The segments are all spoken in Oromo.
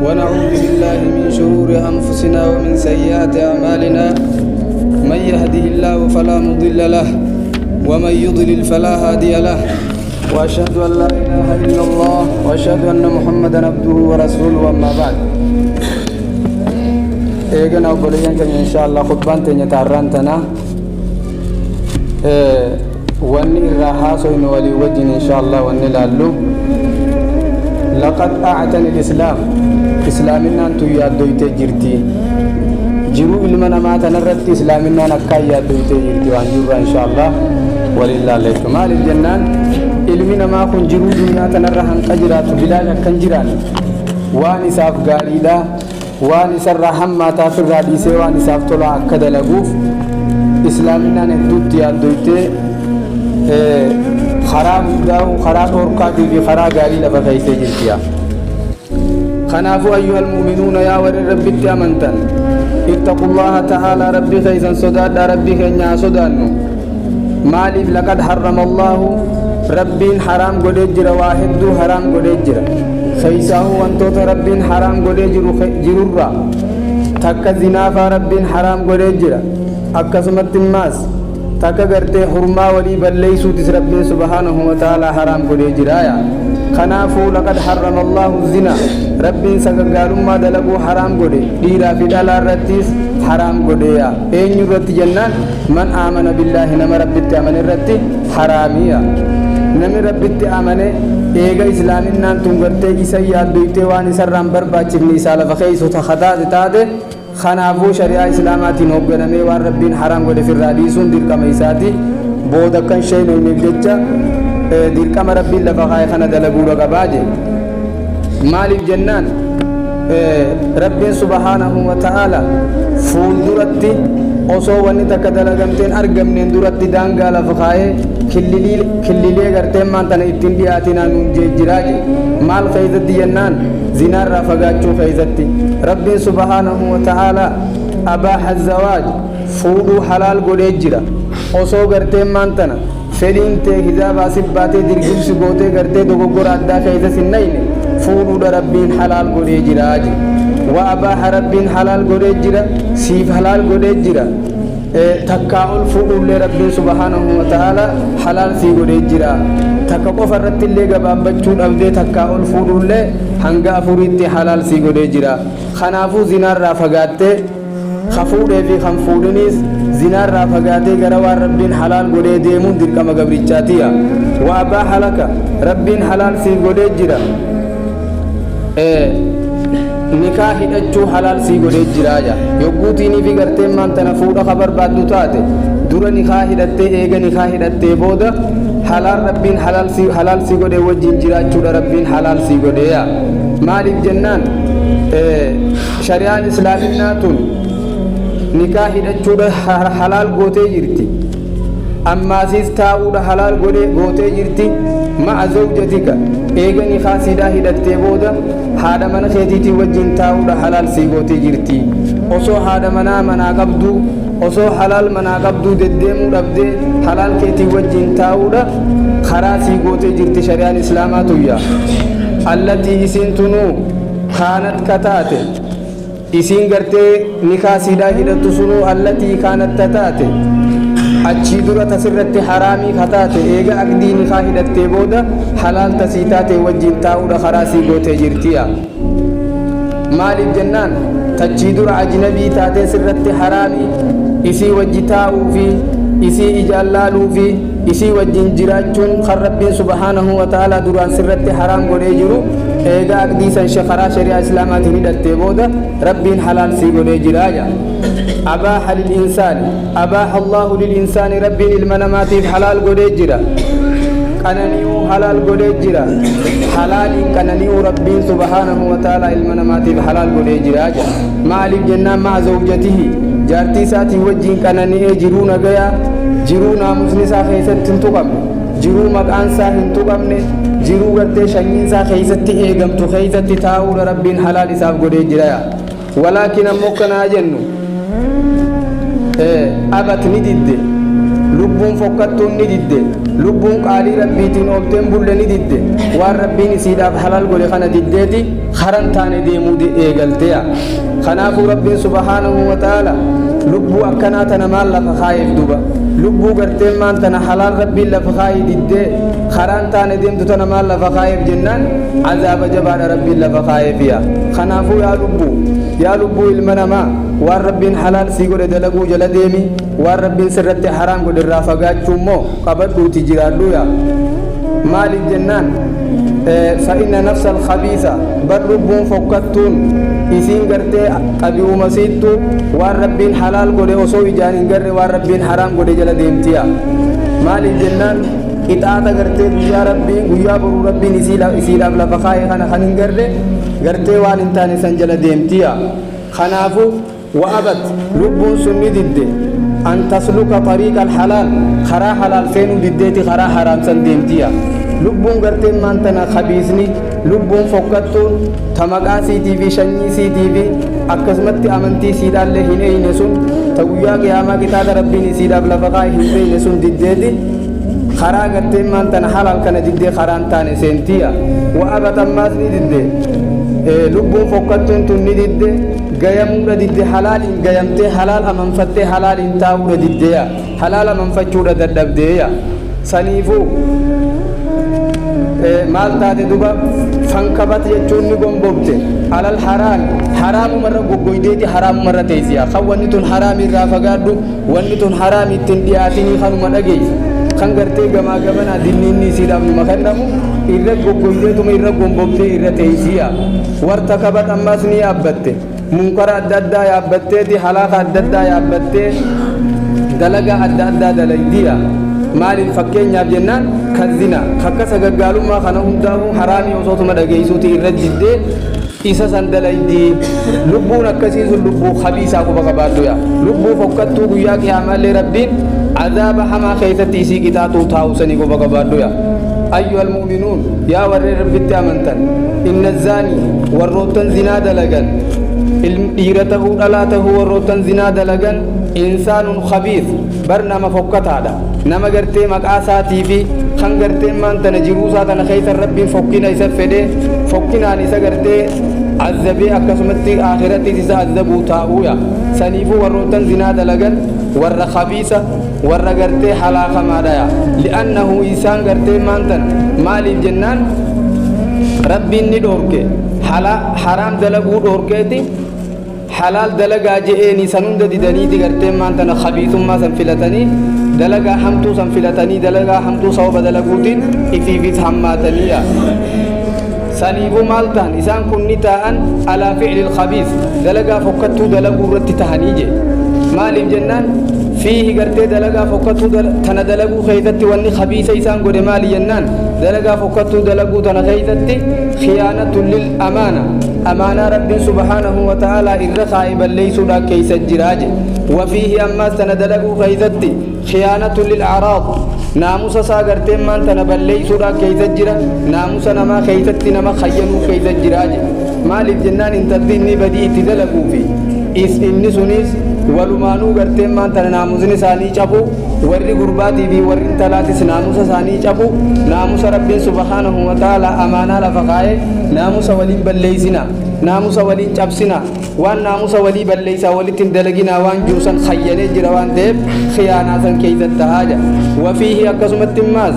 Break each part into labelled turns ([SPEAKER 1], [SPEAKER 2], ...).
[SPEAKER 1] ونعوذ بالله من شرور أنفسنا ومن سيئات أعمالنا من يهده الله فلا مضل له ومن يضلل فلا هادي له وأشهد أن لا إله إلا الله وأشهد أن محمدا عبده ورسوله أما بعد إيجانا وبليان كان إن شاء الله خطبان تنيتاران تنا واني الرحاس وإن ولي وجه إن شاء الله واني لالو لقد أعتني الإسلام إسلامنا أنتو يادويت جرتي جرو إلمنا ما تنرت إسلامنا نكاي يادويت جرتي وانجورا إن شاء الله ولله عليكم مال الجنان إلمنا ما كن جرو دنيا تنرهن قجرات بلاج كنجران واني ساف غاريدا واني سر حما تافر راديسه واني ساف طلع أكد لغوف إسلامنا ندوت يادويت خراب داو خراب أوركاتي في خراب غاري لفقيت جرتيا خنافوا أيها المؤمنون يا ور رب أمنتن اتقوا الله تعالى ربي خيزا صداد ربي خينا صدانو مالي لقد حرم الله ربي حرام قدجر واحد حرام قدجر خيساه وانتوت ربي حرام قدجر جرورا تك زنافا ربي حرام قدجر أكسمت الناس تك غرتي حرما ولي بليسو تس ربي سبحانه وتعالى حرام قدجر آيا خنافو لقد حرم الله الزنا ربي سقالوا ما دلقوا حرام قدي ديرا في دالا رتيس حرام قديا اين يرت جنان من آمن بالله نما ربي تأمن الرتي حرامية نما ربي تأمن ايغا اسلامنا تنغرتي إسا يادويتي واني سرام برباچف نيسال فخيسو تخطاة تاده خنافو شريعة اسلاماتي نوغنمي وان ربي حرام قدي في الراديسون دير كميساتي بودكن شيء نمججة دير كم ربي لفخاي خنا دلقوا لقباجي مالك جنان ربي سبحانه وتعالى فول درتي أصو وني تكدلقمتين أرقمنين درتي دانقا لفخاي كللي غرتين ما انتنا اتندياتنا نجي جراجي مال خيزت جنان زنار رافقاتشو خيزتي ربي سبحانه وتعالى أباح الزواج فولو حلال قولي جرا أصو غرتين ما انتنا فلين تي حجابا سباتي درجل سبوتي غرتي دوغور أدى خيزة سنين فولو ربين حلال قولي جراج وأباح ربين حلال قولي جرا سيف حلال قولي جرا تكاؤل فولو لربي سبحانه وتعالى حلال سي قولي جرا تكاقو فرت اللي قباب بچون أبدي تكاؤل فولو لي هنگا فوريتي حلال سي قولي جرا خنافو زنار رافقاتي خفودي في خنفودنيس زنار رافقاتي غروار ربين حلال قولي ديمون دير كما قبريچاتيا وأباح لك ربين حلال سي قولي جرا نکاح اچو حلال سی گودے جراجا یوگوتینی فی کرتے مان تنفودا خبر بادو تاتے دور نکاح ہدتے ایگا نکاح ہدتے بودا حلال ربین حلال سی گودے وجین جراچو ربین حلال سی گودے یا مالک جنان شریعہ اسلامی ناتون نکاح ہدچو حلال گوتے جرتی اما سیس تاودا حلال گوتے جرتی مع زوجتك ايغا نخا سيدا هدتي بودا هذا من خيتي وجين تاودا حلال سيغوتي جرتي اوسو هذا منا قبدو اوسو حلال منا قبدو ددمو دبدي حلال كيتي وجين تاودا خرا سيغوتي جرتي شريعه الاسلامات ويا التي سنتنو كانت كتات اسين غرتي نخا سيدا هدتو سنو التي كانت تتات أشي دورة تسرت حرامي خطاته إيجا أقديني خاهدت تبودا حلال تسيتاته وجين تاودا خراسي قوتي جرتيا مال الجنان تشي دورة أجنبي تاته سرت حرامي إسي وجتاو في إسي إجالالو في إسي وجين جراجون خربين سبحانه وتعالى دوران سرت حرام قولي جرو إيجا أقديسا شخرا شريع إسلامات هدت تبودا ربين حلال سي قولي جراجا أباح للإنسان أباح الله للإنسان ربي المنامات حلال قدجرا كننيو حلال قدجرا حلال كننيو ربي سبحانه وتعالى المنامات حلال قدجرا مال الجنة مع زوجته جارتي ساتي وجين كنني جرونا غيا جرونا مسنسا خيست تنتقم جرو مقان سا هنتقمني جرو غرتي شنين سا خيست ايغمتو خيست تاو ربي حلال ساف قدجرا ولكن مكنا جنو أبت نديد لبون فكتون نديد لبون قالي ربي تنوبتين بولني ديد وان ربي نسيدا بحلال قولي خانا ديدتي خران تاني ديمو دي ايقلتيا خنافو ربي سبحانه وتعالى لبو أكناتنا مال لفخايف دوبا لبو قرتين ما انتنا حلال ربي لفخايف ديد خران تاني ديمتو تنا مال لفخايف جنان عذاب جبان ربي لفخايف يا خنافو يا لبو المنما وان ربي حلال سيقول دلقو جل ديمي وان ربي سرت حرام قد الرافقات شمو قبضو تجرالو يا مال الجنان فإن نفس الخبيثة بربون فوقتون إسين قرتي قبيو مسيطو وان ربي حلال قد أصوي جانين قر وان ربي حرام قد جل ديمتيا مال الجنان إطاعة قرتي يا ربي ويا برو ربي إسيلا بلا فخاي خانا خانين قرتي وان انتاني سنجل ديمتيا خنافو وأبت لبون سني ضد أن تسلك طريق الحلال خرا حلال سينو ضدتي خرا حرام سن ديمتيا لبون قرتين ما انتنا خبيثني لبون فوقتون تمقاسي تي في شني سي تي في أكسمت أمنتي سيدا اللي هنا ينسون تقويا قياما كتاد ربي سيدا بلا فقاي هنا ينسون ضدتي خرا قرتين ما انتنا حلال كان ضد خران تاني سنتيا وأبت أماسني ضد لبون فوقتون تني ضد قيامورا ضد حلال قيامتي حلال أمن فتي حلال انتاورا ضديا حلال أمن فتشورا ضدبديا سنيفو مال تاتي دوبا فانكبت يجون نقوم بوبتي على الحرام حرام مرة قويدتي حرام مرة تيسيا خوانيتون حرامي رافقادو وانيتون حرامي تندياتيني خانو من أجيس خنگرتي غما غمنا دينيني سيدام مخنمو إرق قويدتو إرق قوم بوبتي إرق تيسيا وارتكبت أماسني أبتي منكر أددا يا أبتي حلاق أددا يا أبتي دلقا أددا دليديا مال الفكين يا جنان كذنا خكسا قالوا ما خنهم داو حرامي وصوتهم دغيسوتي الرجد إيسا سندليدي لبون كسيز لبو خبيثا كبقبادو يا لبو فكتو يا كيامل ربين عذاب حما خيثتي سي كتاتو تاوسني كبقبادو يا أيها المؤمنون يا ور رب التامنتن إن الزاني والروتن زنا دلغن إيرته دلاته والروتن زنا دلغن إنسان خبيث برنامج فكت هذا نما قرتي مقاساتي في خن قرتي ما أنت نجروسات أنا خيث الرب فكنا يسفده فكنا نيسا قرتي عذبي أكسمتي آخرتي تسا عذبو تاويا سنيفو والروتن زنا دلغن ور خبيثة ور قرتي حلاقة مادايا لأنه إنسان قرتي ما أنت مالي الجنان ربي ندورك حرام دلغو دوركتي حلال دلقا جئني سنون ددني دغرتي ما انت خبيث ما سنفلتني دلقا حمتو سنفلتني دلقا حمتو صوب دلقوتين في حماتنيا سنيبو مالتان إسان كني تاءن على فعل الخبيث دلقا فكتو دلقو رت تهنيجي مال الجنان فيه قرتي دلقا فكتو تنا دلقو خيدتي واني خبيث إسان قد مال جنان دلقا فكتو دلقو تنا خيدتي خيانة للأمانة أمانة رب سبحانه وتعالى الرخائب ليس لك كيس الجراج وفيه أما سندلقو خيدتي خيانة للأعراض ناموس ساقرتين من تنبل ليس لك كيس الجراج ناموس نما خيدتي نما خينو كيس الجراج مال الجنان انتديني بدي اتدلقو فيه إني سنيس ولمانو قرتين من تناموسني ساني چابو ورّي قرباتي بي ورّي انتلاتي سناموس ساني چابو ناموس رب سبحانه وتعالى أمانة لفقائه ناموس ولي بلّيسنا ناموس ولي چابسنا وان ناموس ولي بلّيسا ولي تندلقنا وان جوسا خيّني جروان ديب خياناتا كيزا تهاجا وفيه أكسمت التماز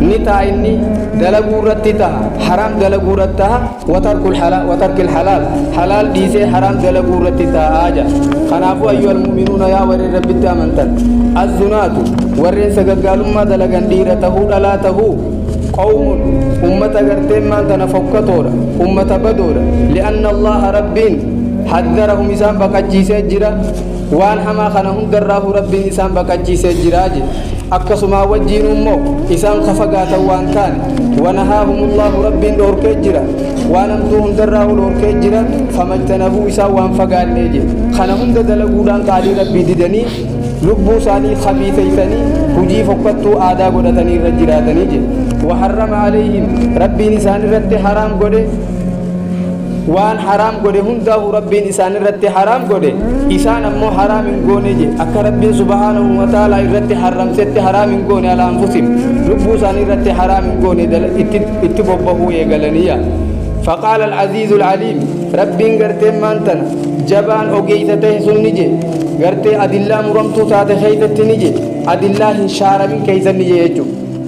[SPEAKER 1] نتايني دلقو رتتها حرام دلقو رتها وترك الحلال حلال ديسي حرام دلقو رتتها آجا خنافو أيها المؤمنون يا ور رب التامنتن الزنات ورين سققالوا ما دلقان ديرته دلاته قوم أمة قرتين ما تنفقتورا أمة بدورا لأن الله ربين حذرهم إسان بكجي سجرا وان حما خنهم دراه ربين إسان بكجي سجراج أكسما وجين أمو إسان خفقات وان كان ونهاهم الله ربين دور كجرا وانمتوهم دراه دور كجرا فما اجتنبوا إسان وان فقال نيجي خنهم دلقوا دان قالي ربي ددني لبو ساني خبيثيثني هجي فقطوا آدا قدتني رجراتني جي وحرم عليهم ربي نسان رد حرام قده وان حرام قده هنده ربين إسان الرت حرام قده إسان أمو حرام قونه جي أكا ربي سبحانه وتعالى الرت حرام ست حرام قونه على أنفسهم ربو سان الرت حرام قونه اتبوبه يقلنيا فقال العزيز العليم ربين قرتين مانتنا جبان أوغيثته سنجي قرتي أدلا مرمتو تاتي خيثت نجي أدلا هنشار من كيسا نجي يجو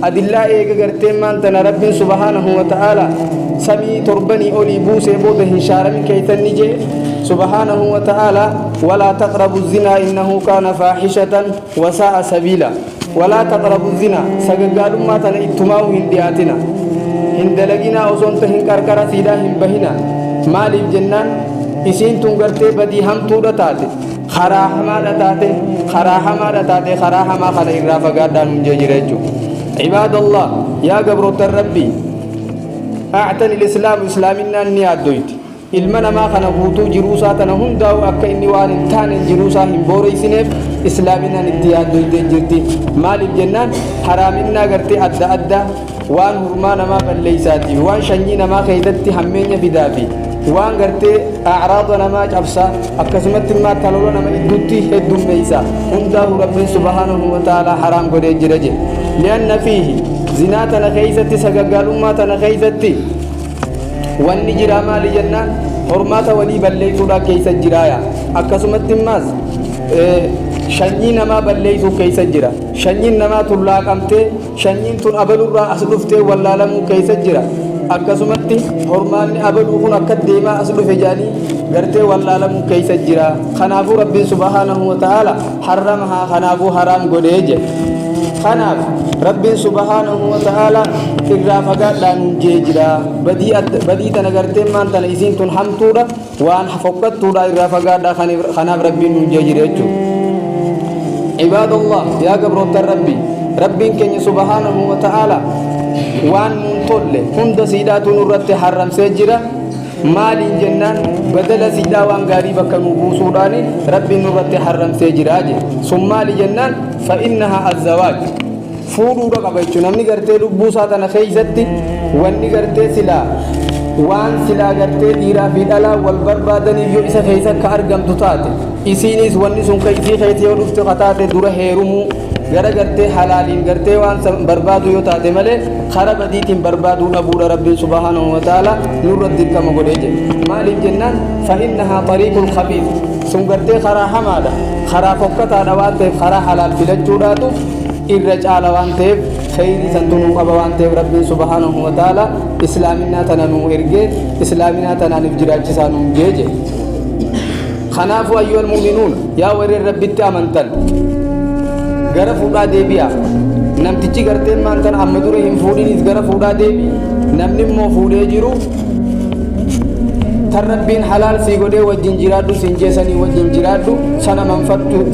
[SPEAKER 1] أدلا إيقا قرتين مانتنا رب سبحانه وتعالى سمي تربني أولي بوسي بوده هنشار من كيسا نجي سبحانه وتعالى ولا تقربوا الزنا إنه كان فاحشة وساء سبيلا ولا تقربوا الزنا سققالوا ما تنا اتماو هندياتنا هندلقنا أصنت هنكركرة سيدا هنبهنا مالي الجنان إسين تنقرتي بدي هم تورا تاتي خراحما تاتي خراحما خلا إرافة قادان من جيجريجو عباد الله يا قبرة الربي أعتني الإسلام إسلامنا النياد دويت ilma namaa kana guutuu jiruusaa tana hundaa'u akka inni waan hin taane jiruusaa hin booreysineef islaaminaan itti yaaddoytee jirti maaliif jennaan haraaminaa gartee adda addaa waan hurmaa namaa balleeysaatiif waan shanyii namaa keessatti hammeenya fidaafi waan gartee acraada namaa cabsaa akkasumatti immaa talola nama idduutti heddummeeysa hundaa'u rabbiin subhaanahu wa ta'aalaa haraam godhee jira je lianna fiihi zinaa tana keessatti sagaggaalummaa tana keessatti wanni jira maali jennaan hormaata walii balleeysuudha keessa jiraaya akkasumatti immaas shanyii namaa balleeysuu keessa jira shanyiin namaa tullaaqamtee shanyiin tun abalurraa as dhuftee wallaalamuu keessa jira akkasumatti hormaanni abaluu kun akka deemaa as dhufe jaanii gartee wallaalamuu keessa jira kanaafuu rabbiin subhaanahu wa ta'aala harramahaa kanaafuu haraam godhee jedhe kanaaf rabbiin subhaanahu wa ta'aala irraa fagaadhaan jee jira badii tana gartee maan tana isiin tun hamtuudha waan fokkattuudha irraa fagaadhaa kanaaf rabbiin nun jee jira jechuudha cibaadallah yaa gabroottan rabbiin keenya subhaanahu wa ta'aala waan nun tolle hunda siidhaatu nurratti harramsee jira maaliin jennaan badala siidhaa waan gaarii bakka nu buusuudhaani rabbiin nurratti harramsee jiraa je sun maali jennaan fa innahaa azzawaaj fuudhuudha qaba jechuun namni gartee lubbuu isaa tana keessatti wanni gartee silaa waan silaa gartee dhiiraa fi dhalaa wal barbaadaniif yoo isa keessa akka argamtu taate isiinis wanni sun isii keessa yoo dhufte taate dura heerumuu gara gartee halaaliin gartee waan barbaadu yoo taate malee kara badiitiin barbaaduu dhabuudha rabbiin subhaanahu wa ta'aala nurra dirqama godhee jedhe maaliif jennaan fa innahaa tariiqul khabiith sun gartee karaa hamaadha karaa fokkataadha waan ta'eef karaa halaal filachuudhaatu irra caala waan ta'eef khayrii santu nuu qaba waan ta'eef rabbiin subhaanahu wa ta'aala islaaminaa tana nuu ergee islaaminaa tanaaniif jiraachisaa nuu geeje kanaafuu ayyuhal mu'minuun yaa warreen rabbitti amantan gara fuudhaa deebi'a namtichi garteen maantan amma dura hin fuudhinis gara fuudhaa deebi namni immoo fuudhee jiru tan rabbiin halaal sii godhee wajjin jiraadhu siin jeesanii wajjin jiraadhu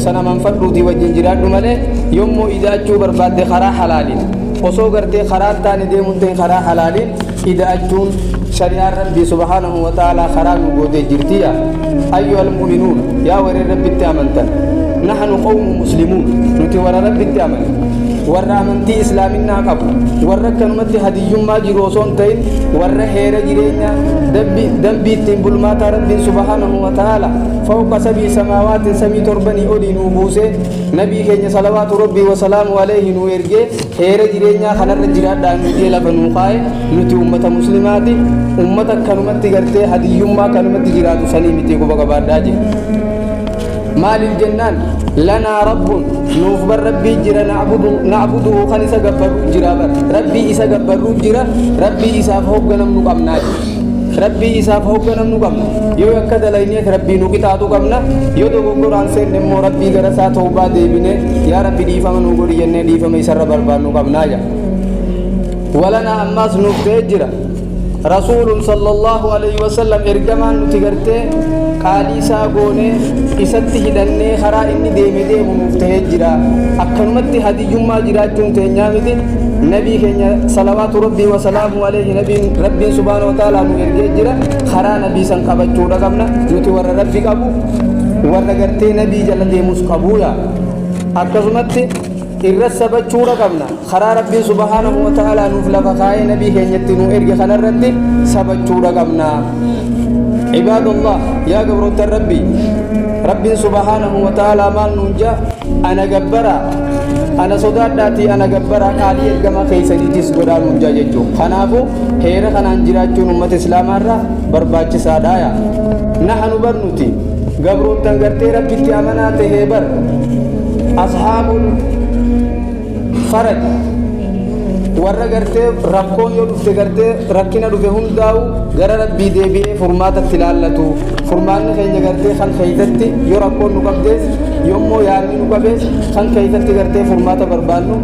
[SPEAKER 1] sana manfadhuutii wajjin jiraadhu malee yommuu ida'achuu barbaadde karaa halaaliin osoo gartee karaa taane deemuun ta'in karaa halaaliin ida'achuun shari'aan rabbii subhaanahu wa ta'aalaa karaa nu gootee jirtiya ayyuhal mu'minuun yaa warreen rabbitti amantan نحن قوم مسلمون نتي ورا ربي التامن ورا أمنتي إسلامنا قبل ورا كنمت هدي ما جروسون تين ورا هير جرينا دبي تنبل ما ربي سبحانه وتعالى فوق سبع سماوات سمي تربني أولي نوبوسه نبي كenya صلوات ربي وسلام عليه نويرجي هير جرينا خنا الرجال دان جيلا بنوقاي نتي أمة مسلماتي أمة كنمت جرتي هدي ما كنمت جراتو سليمتي كوبا بعداجي مال الجنان لنا رب نوفبر ربي جرا نعبده خنسا غبر جرا ربي إسا غبر جرا ربي إسا فوقنا نقمنا ربي إسا فوقنا نقمنا يو يكد لينيك ربي نقطعتو قمنا يو دو قرآن سين نمو ربي غرسا توبا ديبني يا ربي ديفا من نقول ينه ديفا ميسر بربان نقمنا ولنا أماس نوفته جرا رسول صلى الله عليه وسلم إرجمان نتيجرته قالي ساقونه إساتي هدنة خرا إني ديمده مفتاح جرا أكنمت هدي جمعة جرا جنت نعمته نبي كنيا صلوات ربي وسلامه عليه نبي ربي سبحانه وتعالى نرجع جرا خرا نبي سنكابت جورا كمنا نتي ور ربي كابو ور نجرته نبي جلده مسكابويا أكنمت الرسبة جورا كمنا خرا ربي سبحانه وتعالى نفلا فخاي نبي كنيا تنو إرجع خنا ربي سبت جورا كمنا عباد الله يا قبروت ربي ربي سبحانه وتعالى مال ننجا أنا جبرا أنا صدار داتي أنا جبرا قالي الجماعة كيسني تسقط ننجا جتو خنافو هيرا خنان جراتو أمة الإسلام الرا برباج سادايا نحن برنوتي قبروت تنقرتي ربي تيامنا تهبر أصحاب الفرج warra gartee rakkoon yoo dhufte gartee rakkina dhufe hundaa'u gara rabbii deebi'ee furmaata itti ilaallatu furmaanni keenya gartee kan keessatti yoo rakkoon nu qabdees yoommoo yaadni nu qabees kan keessatti gartee furmaata barbaannu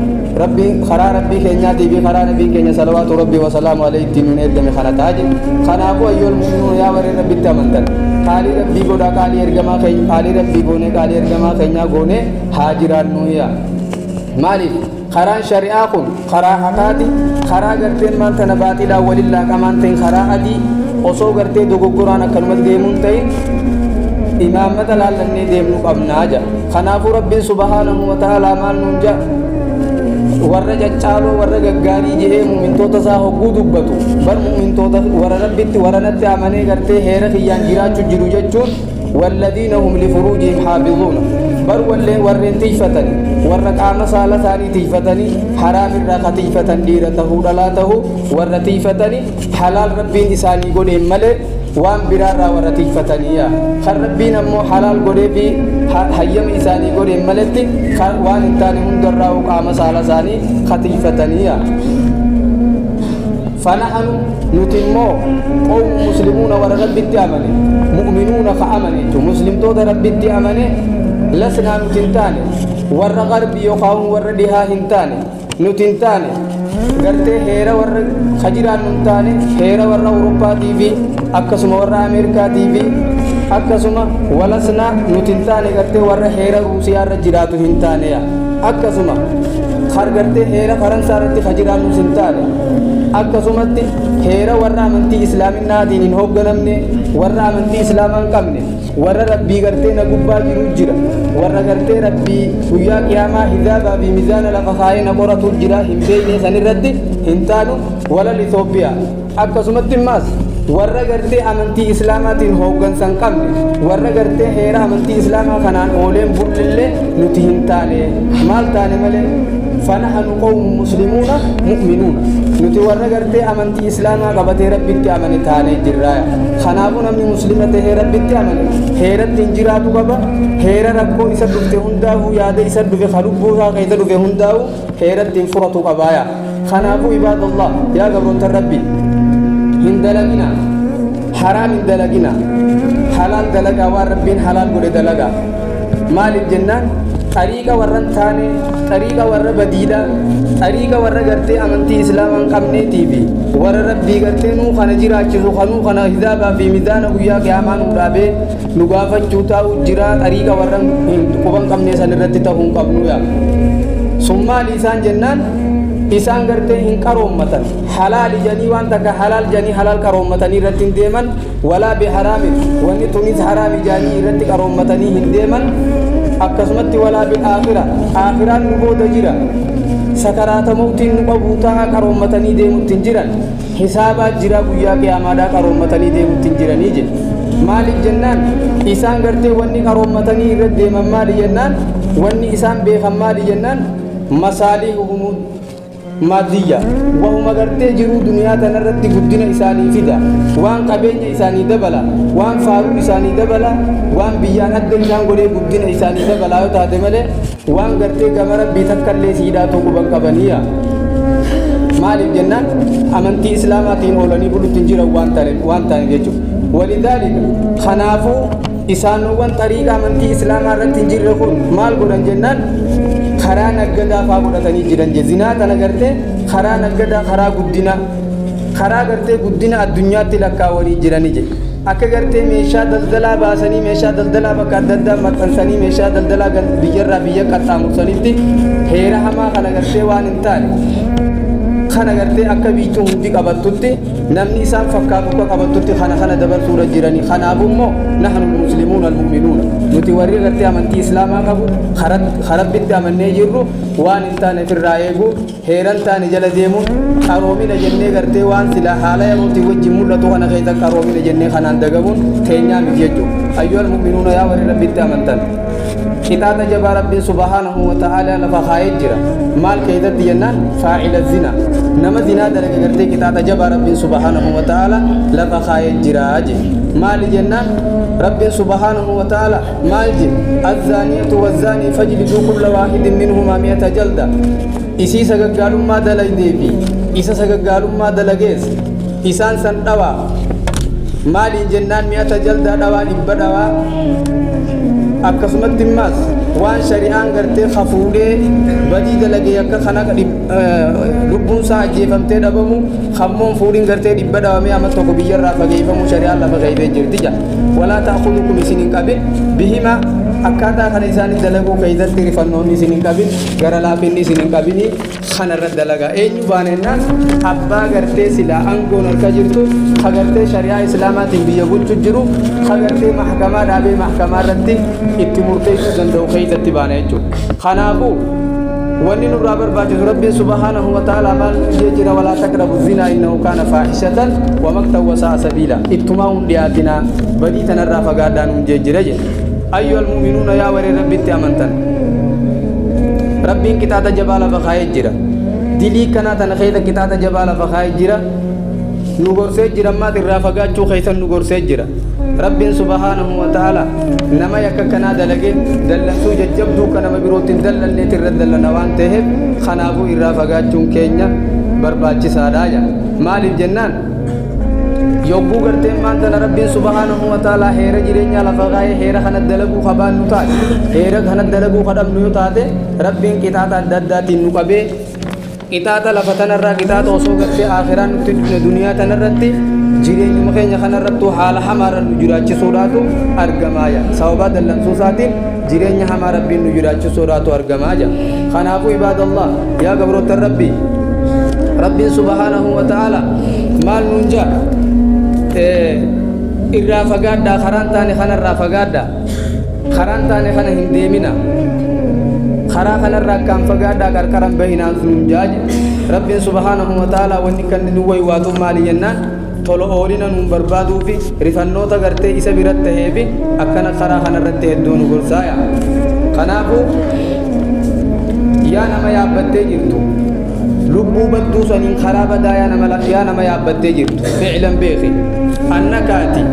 [SPEAKER 1] rabbiin karaa rabbii keenyaatii fi karaa nabii keenya salawaatu rabbii wasalaamu alayhi ittiin nun ergame kana taa'e kanaafuu ayyool mu'minuun yaa warreen rabbitti amantan qaalii rabbii godhaa qaalii ergamaa keenya qaalii rabbii goonee qaalii ergamaa keenyaa goonee haa jiraannu yaa maaliif خران شريعكم خرا حقاتي خرا غرتين مان تنباتي لا ولله كمان تين خرا ادي اوسو غرتي دوغو قران كلمه ديمون تاي امامه لالني ديمنو قبناجا خنافو ربي سبحانه وتعالى مان نونجا ورجا چالو ورجا غاري جه مؤمن تو تسا حقو دبتو بر مؤمن تو ور ربي ورنت امنه غرتي هير خيان جراچو جرو جچون والذين هم لفروجهم حافظون بر ولي ورن تيفتني ورقام صالتاني تيفتني حرام الرقا تيفتن ديرته دلاته ورتيفتني حلال ربي إساني قولي ملي وان برارا ورتيفتني يا خر ربي نمو حلال قولي بي حيام إساني قولي ملتي وان انتاني مندر وقام صالتاني خطيفتني يا فنحن نتمو قوم مسلمون ور ربي التامن مؤمنون فأمني مسلم تود ربي التامن لسنا نتنتاني ور غربي يقاوم ور دها هنتاني نتنتاني غرتي هيرا ور خجران نتاني هيرا ور أوروبا تيفي أكسم ور أمريكا تيفي أكسم ولسنا نتنتاني غرتي ور هيرا روسيا رجراتو هنتاني أكسم خر غرتي هيرا فرنسا رتي خجران نتنتاني akkasumatti heera warra amantii islaaminaa diiniin hoogganamne warra amantii islaamaan qabne warra rabbii gartee na gubbaa jiru jira warra gartee rabbii guyyaa qiyaamaa hisaabaa fi miizaana lafa kaayee na qoratu jira hin beekne sanirratti hin taanu walal Itoophiyaa akkasumatti maas warra gartee amantii islaamaatiin hooggansan qabne warra gartee heera amantii islaamaa kanaan ooleen bullillee nuti hin taane maal taane malee فنحن قوم مسلمون مؤمنون نتي ورا غرتي امنتي اسلاما قبته ربتي امن تاني جرايا خنابون من مسلمته ربتي امن هيرت انجراتو قبا هير ربو يسدفته هنداو ياد يسدف خلبو كيدو هنداو هيرت فرتو قبايا خنابو عباد الله يا قبرون ربي هندلغنا حرام هندلغنا حلال دلغا وربين حلال قول دلغا مال الجنان طريقة ورن ثاني طريقة ور بديلة طريقة ور غرتي أمنتي إسلام قمني تيبي ور ربي غرتي نو خنجرا چزو خنو خنا حسابا في ميزان ويا قيامان ودابه نغافا چوتا وجرا طريقة ورن قبن قمني سنرت تهون قبنو يا ثم لسان جنان إسان غرتي إن كرومتن حلال جني وان تك حلال جني حلال كرومتن رتين ديمن ولا بحرام وني تونس حرام جاني رت كرومتني هنديمن akkasumatti walaa bil akhiraan nu booda jira sakaraata mawtiin nu qabuutaa qaroommatanii deemuttiin jiran hisaabaa jira guyyaa qiyaamaadhaa qaroommatanii deemuttiin jiranii jedhe maaliif jennaan isaan gartee wanni qaroommatanii irra deeman maali jennaan wanni isaan beekan maali jennaan masaalihuhum maadiyya wahuma gartee jiruu duniyaa tanarratti guddina isaanii fida waan qabeenya isaanii dabala waan faaruu isaanii dabala waan biyyaan adda isaan godhee guddina isaanii dabala yoo taate malee waan gartee gama rabbii takkallee siidhaa ta'uu quban qabaniya maaliif jennaan amantii islaamaatiin oolanii buluttiin jiran waan ta'eef jechuudha walidaalika kanaafuu isaanowwan xariiqa amantii islaamaa irratti hin jirre kun maal godhan jennaan karaa naggadaa faa godhatanii jiran je zinaa tana gartee karaa naggadaa karaa guddina karaa gartee guddina addunyaatti lakkaawanii jiranii je akka gartee meeshaa daldalaa baasanii meeshaa daldalaa bakka adda addaa maxxansanii meeshaa daldalaa biyyarraa biyya qaxxaamursanitti heera hamaa kana gartee waan hin taane خنا قرتي أكبيتهم دي قبضتي نمني إنسان فكاتك قبضتي خنا دبر سورة جيراني خنا أبومو نحن المسلمون المؤمنون متوري قرتي أمنتي إسلام أبو خرب بنت أمني جرو وان إنتان في الرأيبو هيران تاني جل ديمو كارومي نجنة قرتي وان سلا حالا يموتي وجه مولة تونا خيزا كارومي نجنة خنا دقبون تينيا مجيجو أيها المؤمنون يا وري ربي تامنتن كتاب جبا ربي سبحانه وتعالى لفخايج جرا مال كيدا دينان فاعل الزنا نما زنا دلك کرتے كتاب جبا ربي سبحانه وتعالى لفخايج جرا اجي مال جنان ربي سبحانه وتعالى مال جن الزانية والزاني فاجلدوا كل واحد منهما 100 جلدة اسی سگگالم ما دلای دیبی ایسا سگگالم ما دلگیس ایسان سن دوا مال جنان 100 جلدة دوا دبا دوا akkasumatti immas waan shari'aan gartee hafuudhee badii dalagee akka kana lubbuun isaa ajjeefamtee dhabamu hammoon fuudhiin gartee dhibba dhabamee amma tokko biyyarraa fageeffamu shari'aan lafa qaybee jirti jedha walaa ta'khudhukum isin hin qabin bihima akkaataa kana isaanii dalaguu keessatti rifannoonni isin hin qabin gara laafinni isin hin qabini kanarra dalagaa eenyu baanennaan abbaa gartee silaa aangoon harka jirtu hagartee shari'aa islaamaatiin biyya bulchu jiru hagartee mahkamaa dhaabee mahkamaa irratti itti murteessuu danda'u keessatti baana jechuudha. Kanaafuu wanni nurraa barbaachisu rabbiin subhaanahu wa ta'aalaa maal jira walaa taqrabu zinaa innahu kaana faahishatan wa maqtan wa sa'a sabiila ittumaa hun dhiyaatinaa badii tanarraa fagaadhaan hun jira jedhe. Ayyuhal mu'minuuna yaa warri rabbitti amantan rabbiin kitaaba jabaa lafa kaa'ee jira dilii kanaa tana keessa kitaaba jabaa lafa kaa'ee jira nu gorsee jira maat irraa fagaachuu keessan nu gorsee jira. Rabbiin subhaanahu wa ta'ala nama yakka kanaa dalagee dallansuu jajjabduu kana nama birootiin dallanneet irra dallana waan ta'eef kanaafuu irraa fagaachuun keenya barbaachisaadha jedha. Maaliif jennaan yogguu garteen maantana rabbiin subhaanahu wa ta'ala heera jireenyaa lafa kaa'ee heera kana dalaguu qabaannu taate heera kana dalaguu qadhabnu yoo taate rabbiin qixaata adda addaatiin nu qabee qixaata lafa tanarraa qixaata osoo gartee akhiraan nutti dhufne duniyaa tanarratti jireenyuma keenya kanarrattu haala hamaarra nu jiraachisuudhaatu argamaa jira sababa dallansuu isaatiin jireenya hamaa rabbiin nu jiraachisuudhaatu argamaa jira. Kanaafuu ibaadallah yaa gabroota rabbiin subhaanahu wa ta'ala maal nuun jaa irraa fagaadhaa karaan taane kanarraa fagaadhaa karaan taane kana hin deemina karaa kanarraa akkaan fagaadhaa qarqaran bahinaan nuun jaaje rabbiin subhaanahu wa ta'ala wanni kan nu waywaatu maali jennaan tolo oolina nuun barbaaduu fi rifannoota gartee isa biratti ta'eefi akkana karaa kanarratti hedduu nu gorsaaya. Kanaafuu yaa nama yaabbattee jirtu lubbuu badduu saniin karaa badaa yaa nama yaabbattee jirtu fi'lan beeki annakaati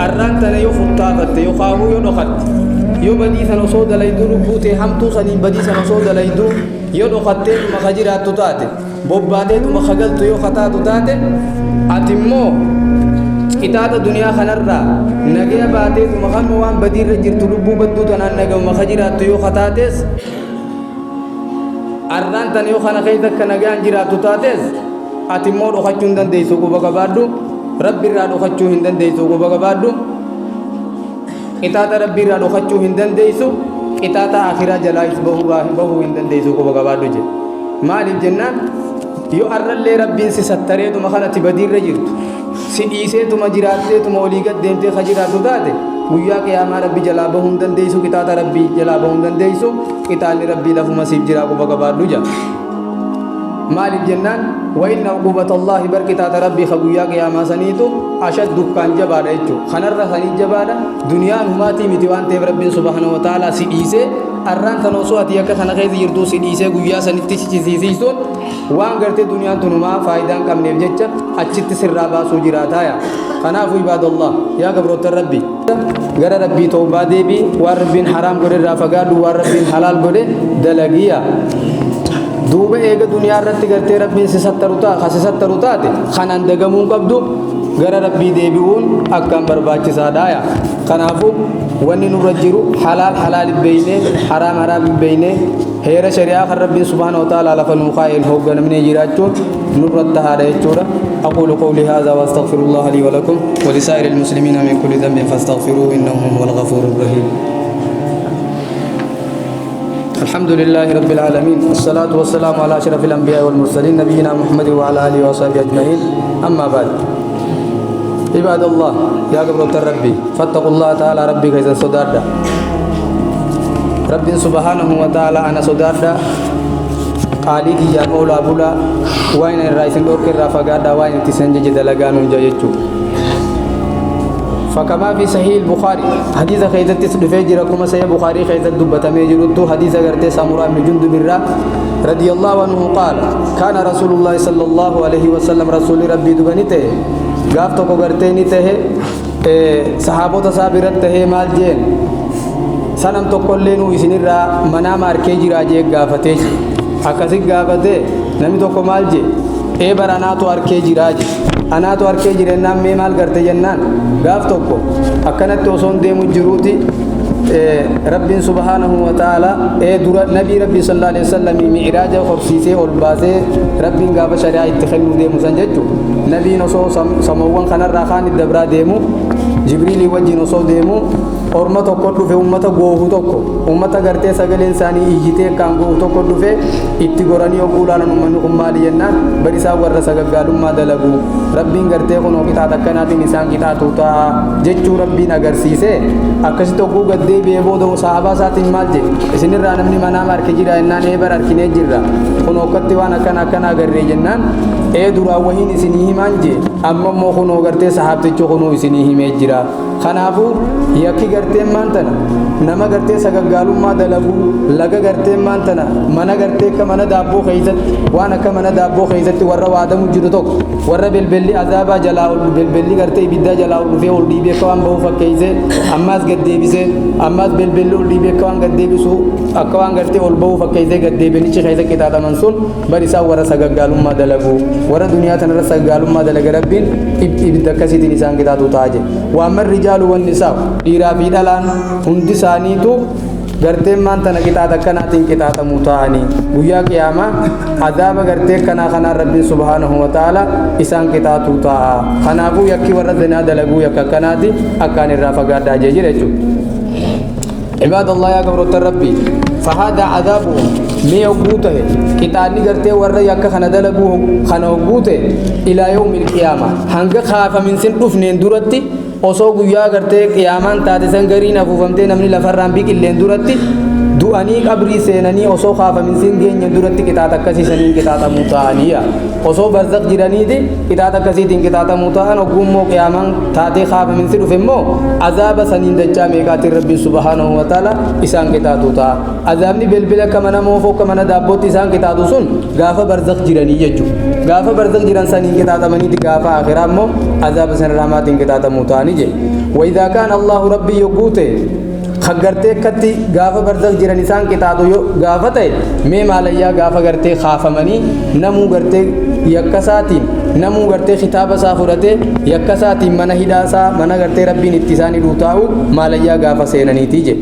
[SPEAKER 1] arraan tana yoo futtaafatte yoo qaamuu yoo dhokatte yoo badii sana osoo dalayduu lubbuu ta'e hamtuu saniin badii sana osoo dalayduu yoo dhokattee dhuma ka jiraattu taate bobbaatee dhuma ka galtu yoo kataatu taate ati immoo qixaata duniyaa kanarraa nagaya baatee dhuma kanuma waan badiirra jirtu lubbuu badduu tanaan nagama ka jiraattu yoo kataates arraan tana yoo kana keessa akka nagaan jiraattu taates ati immoo dhokachuu hin dandeessu quba qabaadhu rabbi irraa dhokachuu hin dandeessu quba qabaadhu qixaata rabbi irraa dhokachuu hin dandeessu qixaata akhiraa jalaayis bahuu hin dandeessu quba qabaadhu jedhe. Maaliif jennaan yoo arrallee rabbiin si sattareetuma kanatti badiirra jirtu si dhiiseetuma jiraatteetuma olii gad deemtee ka jiraattu taate guyyaa qiyaamaa rabbi jalaa bahuu hin dandeessu qixaata rabbii jalaa bahuu hin dandeessu qixaanni rabbii lafuma siif jiraa quba qabaadhu jedha. Maaliif jennaan wa inna uqubata Allahi bar qixaata rabbii ka guyyaa qiyaamaa saniitu ashaddu kan jabaadha jechuudha. Kanarra sanii jabaadha duniyaan humaatii miti waan ta'eef rabbiin subhaanahu wa ta'ala si dhiisee arraan tan osoo ati akka kana keessa jirtuu si dhiisee guyyaa sanitti siisiisuun waan gartee duniyaan tunumaa faayidaan qabneef jecha achitti sirraa baasuu jiraataaya. Kanaafuu ibaadallah yaa gabroota rabbii gara rabbii tawbaa deebii waan rabbiin haraam godhe irraa fagaadhu waan rabbiin halaal godhe dalagiya. Duuba eega duniyaa irratti gartee rabbiin si sattaru taate kanaan dagamuu qabdu gara rabbii deebi'uun akkaan barbaachisaadha. Kanaafuu wanni nurra jiru halaal beeyne haraam beeyne heera shari'aa kan rabbiin subhaanahu wa ta'ala lafa nuu kaa'een hoogganamnee jiraachuun nurratti haadha jechuudha. أقول قولي هذا وأستغفر الله لي ولكم ولسائر المسلمين من كل ذنب فاستغفروه إنه هو الغفور الرحيم. الحمد لله رب العالمين والصلاة والسلام على أشرف الأنبياء والمرسلين نبينا محمد وعلى آله وصحبه أجمعين أما بعد عباد الله يا قبر ربي فاتقوا الله تعالى ربي كيزن صداردا رب سبحانه وتعالى أنا صداردا قالي كي يا مولا بولا وين الرئيس دور كرا فقادا وين تسنج جدلغانو جايچو فكما في صحيح البخاري حديث خيزت تسدفه جركم سي بخاري خيزت دبتمه جرتو حديث غرتي سامورا بن جندب رضي الله عنه قال كان رسول الله صلى الله عليه وسلم رسول ربي دبنته غافتو کو غرتيني ته صحابو تصابرت ته مال جين سنم تو كلنو اسنرا منا مار کے جراجه غافته akasi gaafate nami tokko maal je bara anaatu arkee jiraaje anaatu arkee jirennaan mee maal garte jennaan gaaf tokko akkanatti osoon deemu jiruuti rabbiin subhaanahu wa ta'ala dura nabii rabbii sallallahu alaihi wasallam mi'raaja khobsiisee ol baasee rabbiin gaafa shari'aa itti kennuu deemu san jechu nabiin osoo samawwan kanarraa kaan dabraa deemu jibriilii wajjin osoo deemu orma tokko dhufe ummata goofu tokko ummata gartee sagaleen isaanii iyyitee kan goofu tokko dhufe itti goranii oguulaan ummanni kun maali jennaan bari isaa warra sagaggaalummaa dalagu rabbiin gartee kun qixaata akkanaatiin isaan qixaatu ta'a jechuu rabbiin agarsiise akkasitti oguu gaddee bee booda sahabaa isaatiin maal je isinirraa namni manaa marke jira jennaan bar arkinee jirra kun okkatti waan akkana agarree jennaan duraa wahiin isinii himaan je amma immoo kun gartee sahabtichi kun isinii himee jira kanaafuu yakki gartee maantana nama gartee sagaggaalummaa dalagu laga gartee maantana mana gartee ka mana daabboo keessatti waan akka mana daabboo keessatti warra waadamu jiru tokko warra belbelli azaabaa jalaa ol belbelli gartee ibiddaa jalaa ol dhufee ol dhiibee akka waan bahu fakkeeyse ammaas gaddeebise ammaas belbelli ol dhiibee akka waan gaddeebisu akka waan gartee ol bahu fakkeeyse gaddeebenichi keessa qixaataman sun bari isaa warra sagaggaalummaa dalagu warra duniyaa tanarra sagaggaalummaa dalaga rabbiin ibidda akkasiitiin isaan qixaatu ta'a je waamman rijaalu wan nisaa dhiiraa fi dhalaan hundi isaaniitu gartee maantana qixaata akkanaatiin qixaatamu ta'anii guyyaa qiyaamaa azaaba gartee kanaa rabbiin subhaanahu wa ta'ala isaan qixaatu ta'a kanaafuu yakki warra zinaa dalaguu yakka akkanaati akkaan irraa fagaadhaa jee jira jechuudha عباد الله يا قبر ربي فهذا عذابه مي وقوته كتاني قرتي ورا يك خنا دلغو خنا وقوته الى يوم القيامه هنگ خاف من سن دفنين درتي osoo guyyaa gartee qiyaamaan taate san gariin afuufamtee namni lafarraan biqilleen duratti du'anii qabrii seenanii osoo khaafamin sin geenye duratti qixaata akkasiisaniin qixaatamuu ta'aniya osoo barzaq jiraniiti qixaata akkasiitiin qixaatamuu ta'an ogummoo qiyaamaan taatee khaafamin si dhufe immoo azaaba saniin dachaa meeqaatiin rabbiin subhaanahu wa ta'ala isaan qixaatu ta'a azaabni belbela akka mana moofoo akka mana daabbootti isaan qixaatu sun gaafa barzaq jiranii jechuudha gaafa barzaq jiran saniin qixaatamaniiti gaafa akhiraa immoo azaaba san rahmaatiin qixaatamuu ta'anii je وإذا كان الله ربي يقوته خغرتي كتي غافا برزق جيران انسان قطادو يو غافتي مي ماليا غافا غرتي خافمني نمو غرتي يكساتين نمو غرتي خطاب سافرته يكساتين من هداسا من غرتي ربين اتساني دوتاو ماليا غافا سينني تيجي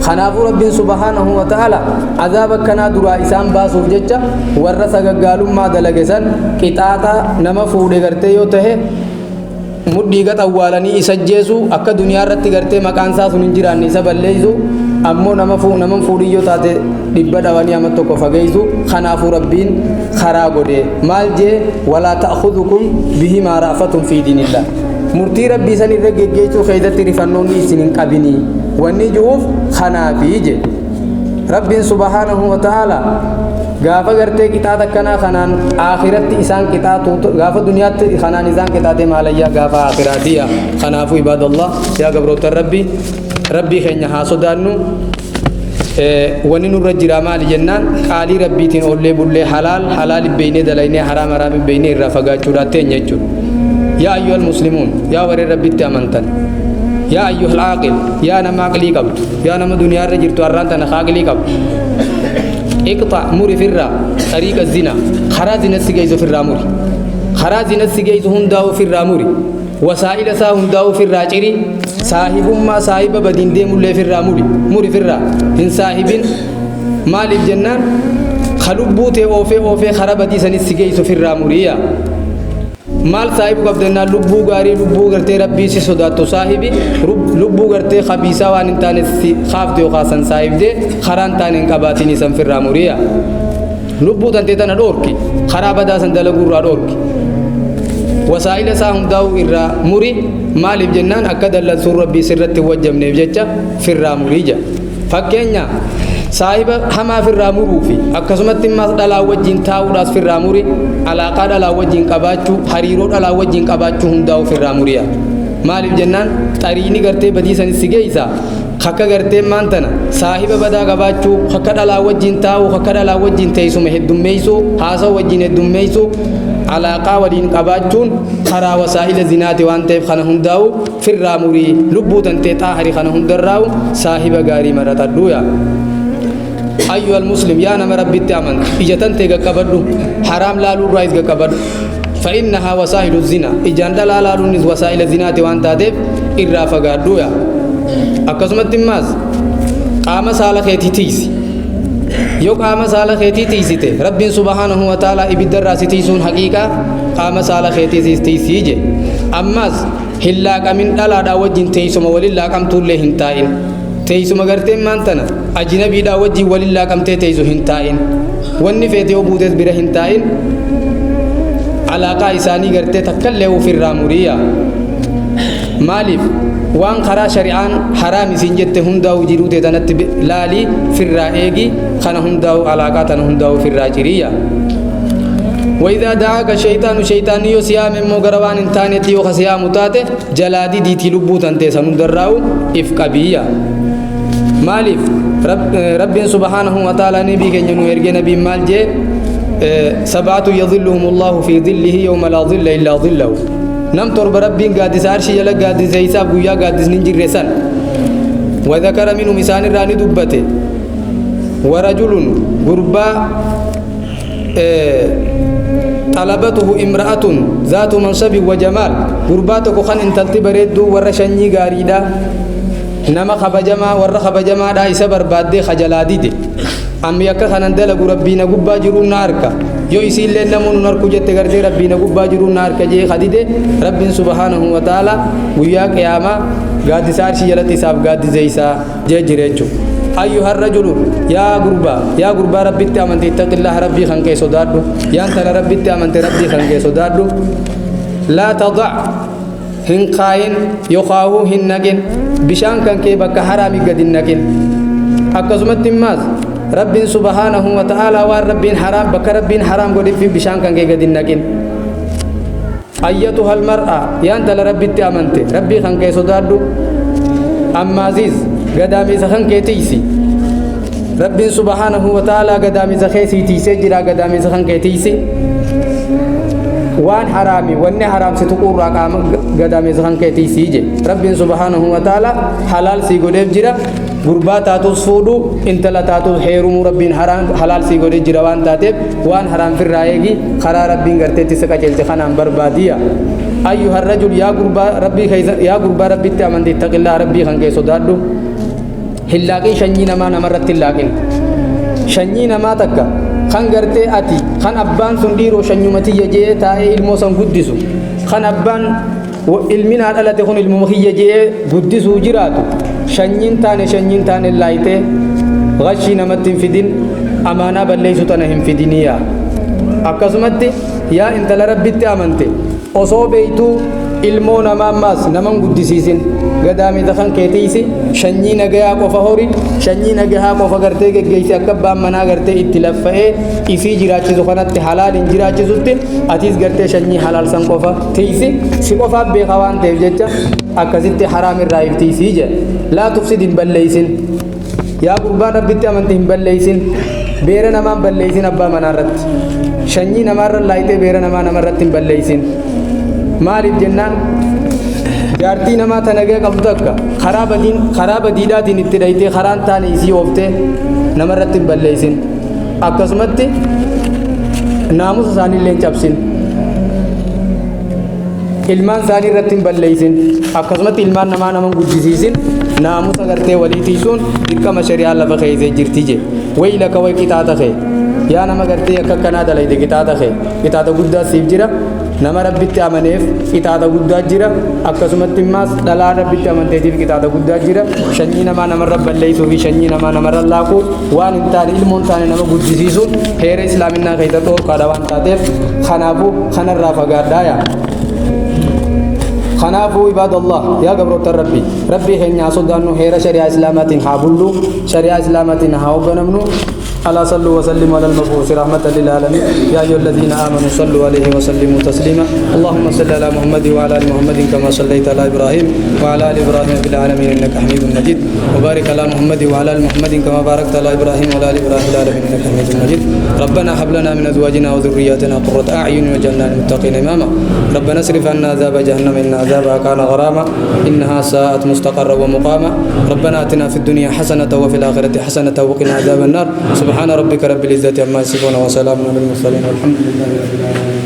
[SPEAKER 1] خنافو رب سبحانه وتعالى عذاب كنا درا اسان باسو جچا ور سغغالوما دلگسن قطاتا نما فودي غرتي يو ته muddiigat awwaalanii isa jeesu akka duniyaa irratti gartee maqaan isaa sun hin jiraanne isa balleessu ammoo nama fuudhiyyoo taate dhibba dhawanii amma tokko fageessu kanaafuu rabbiin karaa godhe maal jee walaa ta'khudhukum bihimaa ra'fatun fi diinillah murtii rabbii san irra geggeechuu keessatti rifannoonni isin hin qabinii wanni ju'uuf kanaafii je rabbiin subhaanahu wa ta'ala gaafa gartee qixaata kana kanaan akhiratti isaan qixaatu gaafa duniyaatti kanaan isaan qixaate maalayyaa gaafa akhiraatiya kanaafu ibadallah yaa gabroota rabbii keenya haa sodaannu wani nurra jira maali jennaan qaalii rabbiitiin ollee bullee halaal beeynee dalaynee haraam beeynee irraa fagaachuudhaa teenya jechuudha yaa ayyuhal muslimuun yaa warra rabbitti amantan yaa ayyuhal aaqil yaa nama aqlii qabdu yaa nama duniyaa irra jirtu har'aan tana aqlii qabdu اقطع مري فرا طريق الزنا خراج نسجيز في الراموري خراج نسجيز هنداو في الراموري وسائل سا هنداو في الراجري صاحب ما صاحب بدين ديم اللي في الراموري مري فرا ان صاحب مال الجنان خلوبوته اوفي خرابتي سنسجيز في الراموريا maal saahibu qabdannaa lubbuu gaarii lubbuu gartee rabbii si sodaattu saahibi lubbuu gartee khabiisaa waan hin taane si kaafte yookaan san saahibdee karaan taane hin qabaatiin isan firraa muriya lubbuu tantee tana dhoorki karaa badaa san dalaguurraa dhoorki wasaa'ila isaa hundaa'u irraa muri maaliif jennaan akka dallansuun rabbii sirratti wajjamneef jecha firraa murii jedha fakkeenya saahiba hamaa firraa muruu fi akkasumatti immas dhalaa wajjin taa'uudhaas firraa muri alaaqaa dhalaa wajjin qabaachuu hariiroo dhalaa wajjin qabaachuu hundaa'u firraa muriya maaliif jennaan xariini gartee badiisanis si geeysa akka gartee maantana saahiba badaa qabaachuu akka dhalaa wajjin taa'u akka dhalaa wajjin teessuma heddummeessuu haasa'u wajjin heddummeessuu alaaqaa waliin qabaachuun karaa wasaa'ila zinaati waan ta'eef kana hundaa'u firraa murii lubbuu tantee xaaharii kana hundarraa'u saahiba gaarii maratadhuuya أيها المسلم يا نما ربي تأمن إجتن تجكبدو حرام لا لورا إجكبدو فإنها وسائل الزنا إجان لا لورا وسائل الزنا توان تادب إرافة قادويا أقسمت الناس قام سالك يتيسي يو قام سالك يتيسيته رب سبحانه وتعالى إبدر راسيتيسون حقيقة قام سالك يتيسيجي أماس هلاك من لا داوجين تيسوم ولله كم تولي هنتاين teessuma gartee maantana ajnabiidhaa wajjii walillaa qabtee teessu hin taa'in wanni feetee obuutees bira hin taa'in alaaqaa isaanii gartee takkallee ofirraa muriya maaliif waan karaa shari'aan haraam isin jette hundaa'u jiruute tanatti laalii firraa eegi kana hundaa'u alaaqaa tana hundaa'u firraa jiriya وإذا دعاك الشيطان شيطاني يسيام مغروان انتانيتي وخسيام تاته جلادي ديتي لبوتان تيسانون دراو إفقابية مالف رب سبحانه وتعالى نبي كن يرجى نبي مال جي سبعة يظلهم الله في ظله يوم لا ظل إلا ظله نم ترب ربي قادس عرشي يلا قادس زيسا بويا قادس ننجر رسان وذكر منه مسان راني دبته ورجل غربا طلبته امرأة ذات منصب وجمال غرباتك خان انتلتي بريدو ورشني غاريدا نما خبجما ور خبجما دا يسبر بادي خجلادي دي ام يك خنن دلغ ربينا غبا جرو ناركا يو يسيل نمون ناركو جت غرتي ربينا غبا جرو ناركا جي خديده رب سبحانه وتعالى ويا قياما غادي سارشي يلتي ساب غادي زيسا جي جريچو أيها الرجل يا غربا ربي تامن تتق الله ربي خنك سودادو يا انت ربي تامن ربي خنك سودادو لا تضع هنقاين يخاو هننجن بشان كان كي بك حرامي قد النجن أكزمت الناس رب سبحانه وتعالى ورب حرام بك رب حرام قد في بشان كان كي قد النجن أيتها المرأة يا انت ربي تامنت ربي خنك سودادو أما عزيز قدامي سخن كيتيسي رب سبحانه وتعالى قدامي سخيسي تيسي جرا قدامي سخن كيتيسي وان حرامي وان حرام ستقور راقام قدامي سخن كيتيسي جي رب سبحانه وتعالى حلال سي قدب جرا غربا تاتو سفودو انتلا تاتو حيرم رب حرام حلال سي قدب جرا وان تاتب وان حرام في الرائقي خرا رب غرتي تسكا جلت خنام بربادية أيها الرجل يا غربا ربي تامن تتق الله ربي خنك سودادو هلاقي شني نما نمرت اللاقين شني نما تكا خان غرتي اتي خان ابان سنديرو شنيمتي يجي تاي علمو سن قدسو خان ابان علمنا على تكون المخي يجي قدسو جراتو شنين تاني لايته غشي نمت فيدين امانه بليسو تنهم في دنيا اكسمت يا انت لربي تامنت osoo beeytuu ilmoo namaa ammaas naman guddisiisin gadaamii takan keetiisi shanyii nagayaa qofa hori shanyii nagayaa qofa gartee geggeeysi akka abbaan manaa gartee itti laffa'ee isii jiraachisu kanatti halaaliin jiraachisutti atiis gartee shanyii halaalsan qofa tiisi si qofaaf beekaa waan ta'eef jecha akkasitti haraam irraa iftiisii jedhe laa tufsid hin balleeysin yaa gurbaan rabbitti amanti hin balleeysin beera namaan balleeysin abbaa manaa irratti shanyii namaarra laayitee beera namaa namarratti hin balleeysin maaliif jennaan jaartii namaa tanagee qabdu akka karaa badiidhaatiin itti dhayitee karaan taane isii ooftee namarratti hin balleeysin akkasumatti naamusa isaaniillee hin cabsin ilmaan isaanii irratti hin balleeysin akkasumatti ilmaan namaa naman guddisiisin naamusa gartee walii tiisuun dirqama shari'aa lafa keeysee jirti je wayla ka way qixaata kee yaa nama gartee akka kanaa dalayde qixaata guddaa siif jira نما ربي تأمنيف كتاب قد أجرا أكسمت الناس دلال ربي تأمنتيف كتاب قد أجرا شنينا ما نمر رب الليث في شنينا ما نمر الله وان انتان المونتان نما قد جسيسون خير إسلامنا خيتاتو قادوان تاتيف خنابو خنر رافقات دايا خنافو عباد الله يا قبر ربي ربي هنيا صدانو هير شريعة إسلامات حابلو شريعة إسلامات حاوبنمنو ألا صلوا وسلموا على المبعوث رحمة للعالمين يا أيها الذين آمنوا صلوا عليه وسلموا تسليما اللهم صل على محمد وعلى آل محمد كما صليت على إبراهيم وعلى آل إبراهيم في العالمين إنك حميد مجيد وبارك على محمد وعلى آل محمد كما باركت على إبراهيم وعلى آل إبراهيم في العالمين إنك حميد مجيد ربنا هب لنا من أزواجنا وذرياتنا قرة أعين واجعلنا للمتقين إماما ربنا اصرف عنا عذاب جهنم إن عذابها كان غراما إنها ساءت مستقرا ومقاما ربنا آتنا في الدنيا حسنة وفي الآخرة حسنة وقنا عذاب النار سبحان ربك رب العزة عما يصفون وسلام على المرسلين والحمد لله رب العالمين